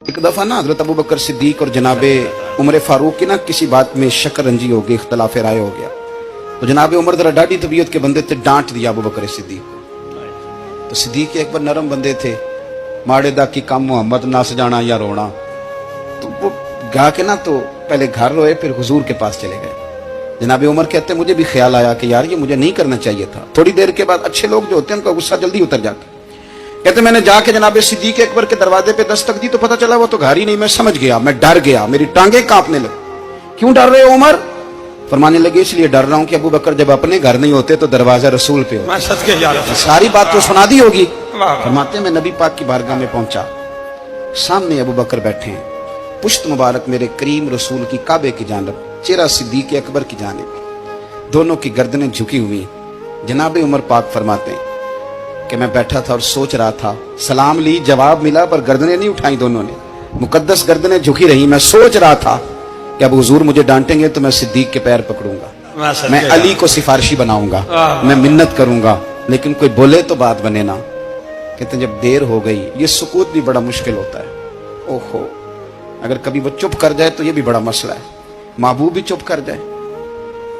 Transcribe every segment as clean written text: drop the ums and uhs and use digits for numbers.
एक दफा ना हजरत अबू बकर सिद्दीक और जनाबे उमर फारूक की ना किसी बात में शकरंजी हो गई, इख्तलाफ राय हो गया। तो जनाबे उमर जरा डाढ़ी तबीयत के बंदे थे, डांट दिया अबू बकर सिद्दीक को। तो सिद्दीक एक बार नरम बंदे थे, माड़े दा की कम मोहम्मद नस जाना या रोना। तो वो गा के ना तो पहले घर रोए, फिर हुजूर के पास चले गए। जनाबे उमर कहते मुझे भी ख्याल आया कि यार ये मुझे नहीं करना चाहिए था। थोड़ी देर के बाद अच्छे लोग जो होते हैं उनका गुस्सा जल्दी उतर जाता। कहते मैंने जाके जनाबे सिद्दीक अकबर के दरवाजे पे दस्तक दी तो पता चला वो तो घर ही नहीं। मैं समझ गया, मैं डर गया, मेरी टांगे कांपने लगी। क्यों डर रहे हो उमर? फरमाने लगे इसलिए डर रहा हूं कि अबू बकर जब अपने घर नहीं होते तो दरवाजा रसूल पे होता। सारी बात तो सुना दी होगी। फरमाते मैं नबी पाक की बारगाह में पहुंचा, सामने अबू बकर बैठे हैं, पुश्त मुबारक मेरे करीम रसूल की काबे की जानब, चेहरा सिद्दीक अकबर की जानब, दोनों की गर्दनें झुकी हुई। जनाबे उमर पाक फरमाते हैं कि मैं बैठा था और सोच रहा था, सलाम ली, जवाब मिला, पर गर्दनें नहीं उठाई दोनों ने, मुकद्दस गर्दनें झुकी रही। मैं सोच रहा था कि अब हुजूर मुझे डांटेंगे तो मैं सिद्दीक के पैर पकड़ूंगा, मैं अली को सिफारिशी बनाऊंगा, मैं मिन्नत करूंगा, लेकिन कोई बोले तो बात बने ना। कहते जब देर हो गई, ये सुकूत भी बड़ा मुश्किल होता है। ओहो, अगर कभी वो चुप कर जाए तो ये भी बड़ा मसला है, महबूब भी चुप कर जाए।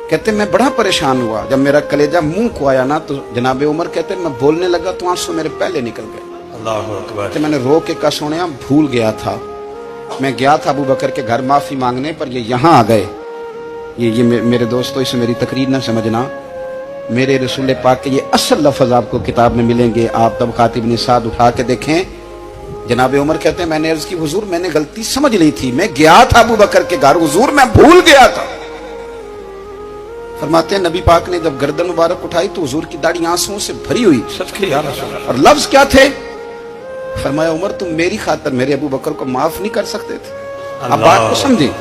कहते मैं बड़ा परेशान हुआ, जब मेरा कलेजा मुंह को आया ना तो जनाबे उमर कहते मैं बोलने लगा तो आंसू मेरे पहले निकल गए। अल्लाहु अकबर। मैंने रो के कहा सोनिया भूल गया था, मैं गया था अबू बकर के घर माफी मांगने, पर ये यहाँ आ गए। ये मेरे दोस्तों इसे मेरी तकरीर ना समझना, मेरे रसूल पाक के ये असल लफ्ज आपको किताब में मिलेंगे। आप तबक़ात इब्न साद उठा के देखें। जनाबे उमर कहते हैं मैंने अर्ज की हुजूर मैंने गलती समझ ली थी, मैं गया था अबू बकर के घर, हुजूर मैं भूल गया था। फरमाते हैं नबी पाक ने जब गर्दन मुबारक उठाई तो हुजूर की दाढ़ी आंसुओं से भरी हुई। और लफ्ज क्या थे? फरमाया उमर तुम मेरी खातर मेरे अबू बकर को माफ नहीं कर सकते थे। अब बात को समझे,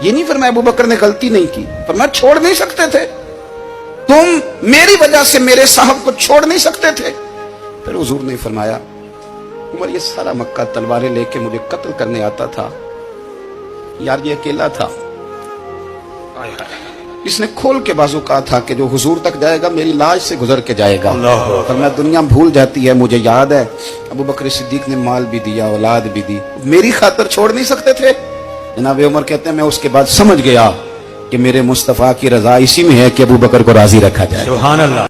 ये नहीं फरमाया अबू बकर ने गलती नहीं की, फरमाया छोड़ नहीं सकते थे, तुम मेरी वजह से मेरे साहब को छोड़ नहीं सकते थे। फिर हुजूर ने फरमाया उमर ये सारा मक्का तलवारें लेके मुझे कत्ल करने आता था, यार ये अकेला था, इसने खोल के बाजू कहा था कि जो हुजूर तक जाएगा मेरी लाश से गुजर के जाएगा। पर मैं दुनिया भूल जाती है, मुझे याद है अबू बकर सिद्दीक ने माल भी दिया, औलाद भी दी, मेरी खातर छोड़ नहीं सकते थे। जनाब उमर कहते हैं मैं उसके बाद समझ गया कि मेरे मुस्तफा की रजा इसी में है कि अबू बकर को राजी रखा जाए। सुभान अल्लाह।